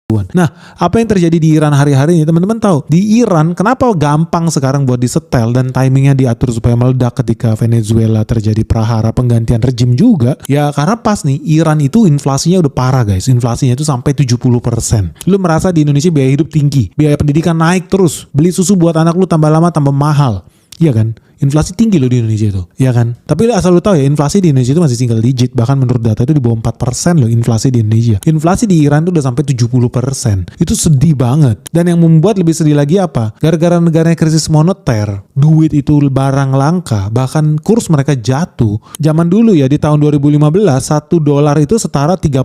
Nah, apa yang terjadi di Iran hari-hari ini? Teman-teman tahu, di Iran kenapa gampang sekarang buat disetel dan timingnya diatur supaya meledak ketika Venezuela terjadi prahara penggantian rejim juga? Ya karena pas nih, Iran itu inflasinya udah parah guys. Inflasinya itu sampai 70%. Lu merasa di Indonesia biaya hidup tinggi, biaya pendidikan naik terus, beli susu buat anak lu tambah lama tambah mahal. Iya kan? Inflasi tinggi loh di Indonesia itu. Iya kan? Tapi asal lu tahu ya, inflasi di Indonesia itu masih single digit. Bahkan menurut data itu di bawah 4% loh inflasi di Indonesia. Inflasi di Iran itu udah sampai 70%. Itu sedih banget. Dan yang membuat lebih sedih lagi apa? Gara-gara negaranya krisis moneter, duit itu barang langka, bahkan kurs mereka jatuh. Zaman dulu ya, di tahun 2015, 1 dolar itu setara 32.000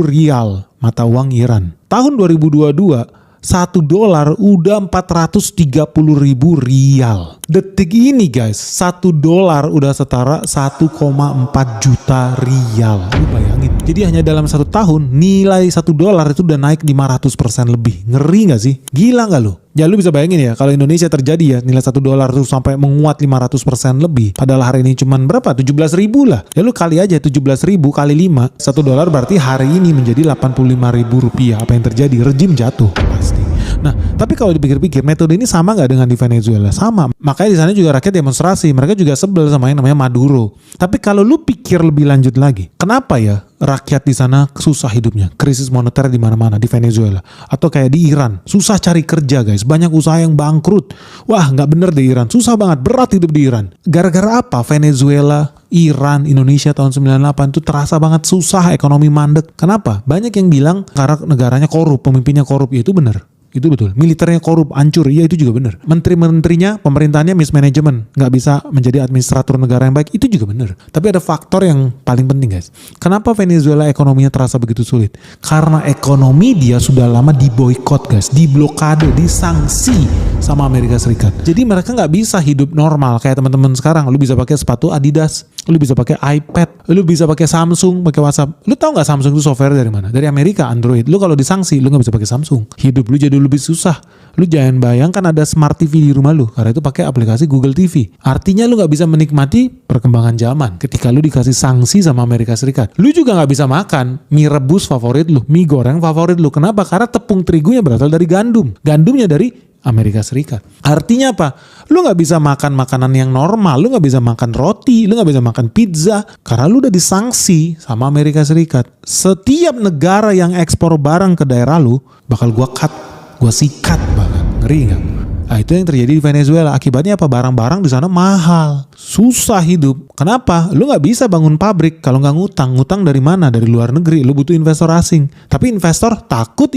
rial mata uang Iran. Tahun 2022, 1 dolar udah 430.000 rial. Detik ini guys, 1 dolar udah setara 1,4 juta rial. Lu bayangin. Jadi hanya dalam 1 tahun, nilai 1 dolar itu udah naik 500% lebih. Ngeri gak sih? Gila gak lu? Ya lu bisa bayangin ya, kalau Indonesia terjadi ya, nilai 1 dolar tuh sampai menguat 500% lebih. Padahal hari ini cuman berapa? 17.000 lah. Ya lu kali aja 17.000 kali 5. 1 dolar berarti hari ini menjadi 85.000 rupiah. Apa yang terjadi? Rejim jatuh pasti. Nah, tapi kalau dipikir-pikir, metode ini sama nggak dengan di Venezuela? Sama. Makanya di sana juga rakyat demonstrasi. Mereka juga sebel sama yang namanya Maduro. Tapi kalau lu pikir lebih lanjut lagi, kenapa ya rakyat di sana susah hidupnya? Krisis moneter di mana-mana di Venezuela. Atau kayak di Iran, susah cari kerja guys. Banyak usaha yang bangkrut. Wah, nggak bener di Iran. Susah banget, berat hidup di Iran. Gara-gara apa? Venezuela, Iran, Indonesia tahun 98 itu terasa banget susah, ekonomi mandek. Kenapa? Banyak yang bilang karena negaranya korup, pemimpinnya korup. Ya itu bener. Itu betul. Militernya korup, hancur. Iya itu juga benar. Menteri-menterinya, pemerintahannya mismanagement. Nggak bisa menjadi administrator negara yang baik. Itu juga benar. Tapi ada faktor yang paling penting guys. Kenapa Venezuela ekonominya terasa begitu sulit? Karena ekonomi dia sudah lama diboykot guys. Diblokade, disanksi sama Amerika Serikat. Jadi mereka nggak bisa hidup normal kayak teman-teman sekarang. Lu bisa pakai sepatu Adidas. Lu bisa pakai iPad. Lu bisa pakai Samsung, pakai WhatsApp. Lu tahu nggak Samsung itu software dari mana? Dari Amerika, Android. Lu kalau disanksi, lu nggak bisa pakai Samsung. Hidup lu jadi lebih susah. Lu jangan bayangkan ada smart TV di rumah lu, karena itu pakai aplikasi Google TV. Artinya lu nggak bisa menikmati perkembangan zaman ketika lu dikasih sanksi sama Amerika Serikat. Lu juga nggak bisa makan mie rebus favorit lu, mie goreng favorit lu. Kenapa? Karena tepung terigunya berasal dari gandum. Gandumnya dari Amerika Serikat. Artinya apa? Lu nggak bisa makan makanan yang normal, lu nggak bisa makan roti, lu nggak bisa makan pizza, karena lu udah disanksi sama Amerika Serikat. Setiap negara yang ekspor barang ke daerah lu, bakal gua sikat banget. Ngeri nggak? Nah itu yang terjadi di Venezuela. Akibatnya apa? Barang-barang di sana mahal, susah hidup. Kenapa? Lu nggak bisa bangun pabrik kalau nggak ngutang. Ngutang dari mana? Dari luar negeri. Lu butuh investor asing. Tapi investor takut